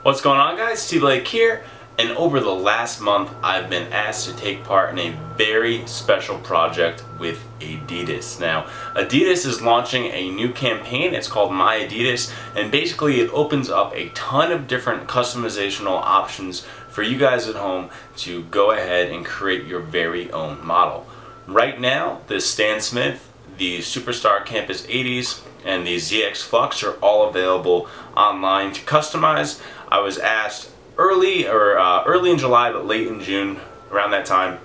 What's going on, guys? TBlake here, and over the last month I've been asked to take part in a very special project with ADIDAS. Now, ADIDAS is launching a new campaign. It's called miadidas, and basically it opens up a ton of different customizational options for you guys at home to go ahead and create your very own model. Right now, the Stan Smith, the Superstar Campus 80s, and the ZX Flux are all available online to customize. I was asked early in July, but late in June, around that time,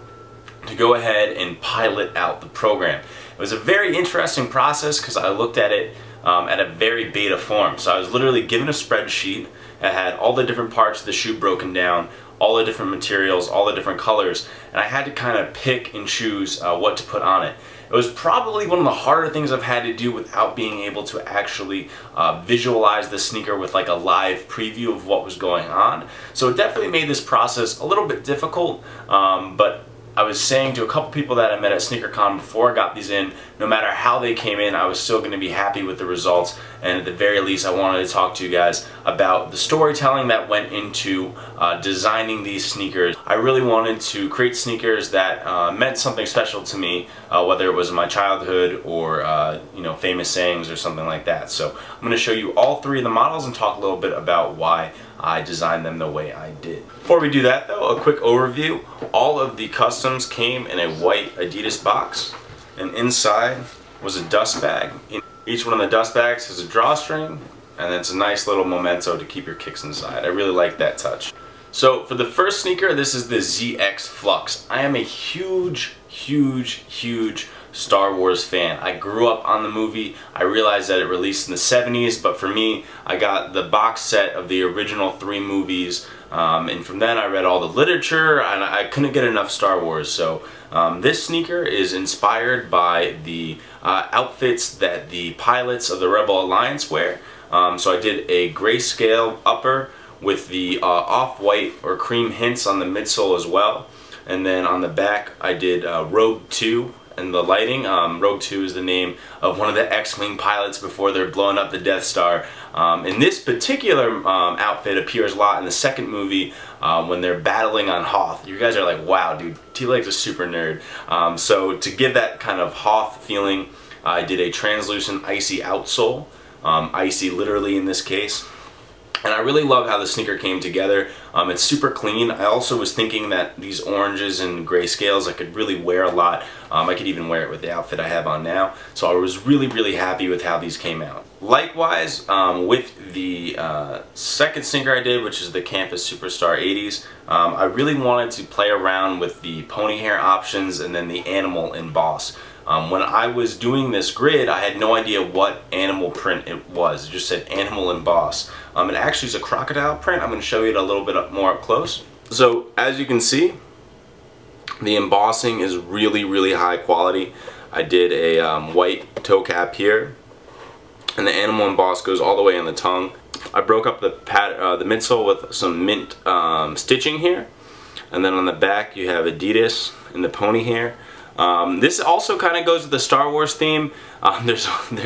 to go ahead and pilot out the program. It was a very interesting process because I looked at it at a very beta form. So I was literally given a spreadsheet that had all the different parts of the shoe broken down, all the different materials, all the different colors, and I had to kind of pick and choose what to put on it. It was probably one of the harder things I've had to do without being able to actually visualize the sneaker with like a live preview of what was going on. So it definitely made this process a little bit difficult, but I was saying to a couple people that I met at SneakerCon before I got these in, no matter how they came in, I was still going to be happy with the results, and at the very least I wanted to talk to you guys about the storytelling that went into designing these sneakers. I really wanted to create sneakers that meant something special to me, whether it was my childhood or you know, famous sayings or something like that. So I'm going to show you all three of the models and talk a little bit about why I designed them the way I did. Before we do that though, a quick overview. All of the customs came in a white ADIDAS box, and inside was a dust bag. Each one of the dust bags has a drawstring, and it's a nice little memento to keep your kicks inside. I really like that touch. So for the first sneaker, this is the ZX Flux. I am a huge Star Wars fan. I grew up on the movie. I realized that it released in the 70s, but for me, I got the box set of the original 3 movies, and from then I read all the literature, and I couldn't get enough Star Wars. So this sneaker is inspired by the outfits that the pilots of the Rebel Alliance wear. So I did a grayscale upper with the off-white or cream hints on the midsole as well. And then on the back I did Rogue 2 and the lighting. Rogue 2 is the name of one of the X-Wing pilots before they're blowing up the Death Star. And this particular outfit appears a lot in the second movie when they're battling on Hoth. You guys are like, wow dude, TBlake's a super nerd. So to give that kind of Hoth feeling, I did a translucent icy outsole. Icy literally in this case. And I really love how the sneaker came together. It's super clean. I also was thinking that these oranges and gray scales I could really wear a lot. I could even wear it with the outfit I have on now. So I was really happy with how these came out. Likewise, with the second sneaker I did, which is the Campus Superstar 80s, I really wanted to play around with the pony hair options and then the animal emboss. When I was doing this grid, I had no idea what animal print it was. It just said animal emboss. It actually is a crocodile print. I'm going to show you it a little bit more up close. So as you can see, the embossing is really high quality. I did a white toe cap here, and the animal emboss goes all the way on the tongue. I broke up the midsole with some mint stitching here, and then on the back you have ADIDAS in the pony hair. This also kind of goes with the Star Wars theme. There's in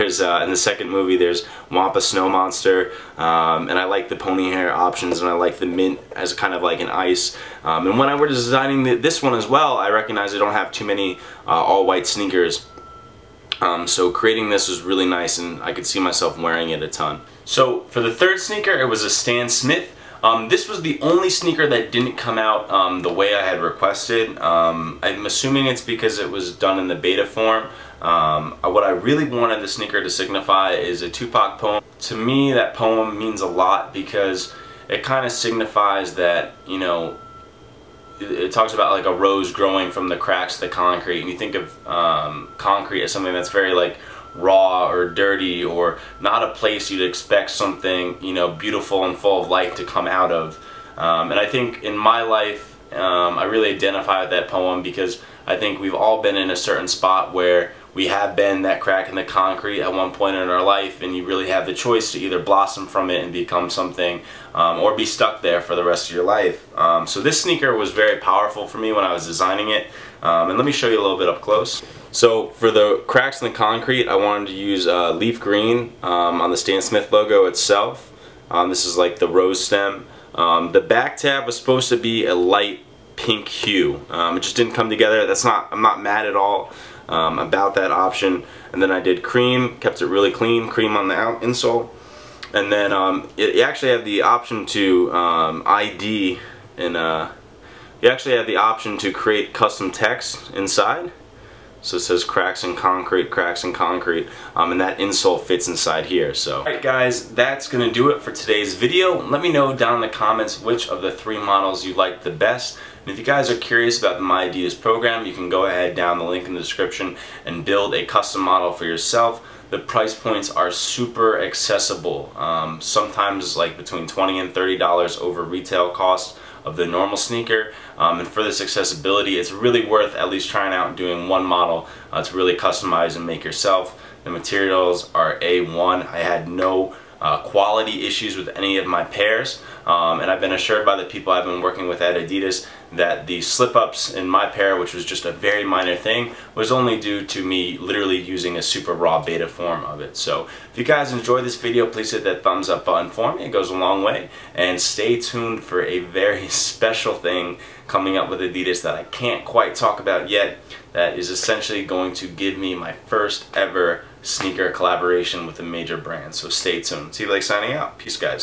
the second movie there's Wampa Snow Monster, and I like the pony hair options, and I like the mint as kind of like an ice. And when I was designing this one as well, I recognized I don't have too many all white sneakers. So creating this was really nice, and I could see myself wearing it a ton. So for the third sneaker, it was a Stan Smith. This was the only sneaker that didn't come out the way I had requested. I'm assuming it's because it was done in the beta form. What I really wanted the sneaker to signify is a Tupac poem. To me, that poem means a lot because it kind of signifies that, you know, it talks about like a rose growing from the cracks of the concrete, and you think of concrete as something that's very like raw or dirty, or not a place you'd expect something, you know, beautiful and full of life to come out of. And I think in my life, I really identify with that poem because I think we've all been in a certain spot where we have been that crack in the concrete at one point in our life, and you really have the choice to either blossom from it and become something, or be stuck there for the rest of your life. So this sneaker was very powerful for me when I was designing it, and let me show you a little bit up close. So for the cracks in the concrete, I wanted to use leaf green on the Stan Smith logo itself. This is like the rose stem. The back tab was supposed to be a light pink hue. It just didn't come together. I'm not mad at all about that option. And then I did cream, kept it really clean, cream on the insole. And then you actually have the option to ID, and you actually have the option to create custom text inside. So it says cracks in concrete, and that insole fits inside here. So, alright guys, that's going to do it for today's video. Let me know down in the comments which of the 3 models you like the best. And if you guys are curious about the miadidas program, you can go ahead down the link in the description and build a custom model for yourself. The price points are super accessible, sometimes like between $20 and $30 over retail cost of the normal sneaker, and for this accessibility it's really worth at least trying out and doing one model to really customize and make yourself. The materials are A1. I had no quality issues with any of my pairs, and I've been assured by the people I've been working with at ADIDAS that the slip-ups in my pair, which was just a very minor thing, was only due to me literally using a super raw beta form of it. So if you guys enjoyed this video, please hit that thumbs up button for me. It goes a long way. And stay tuned for a very special thing coming up with ADIDAS that I can't quite talk about yet, that is essentially going to give me my first ever sneaker collaboration with a major brand. So stay tuned. TBlake signing out. Peace, guys.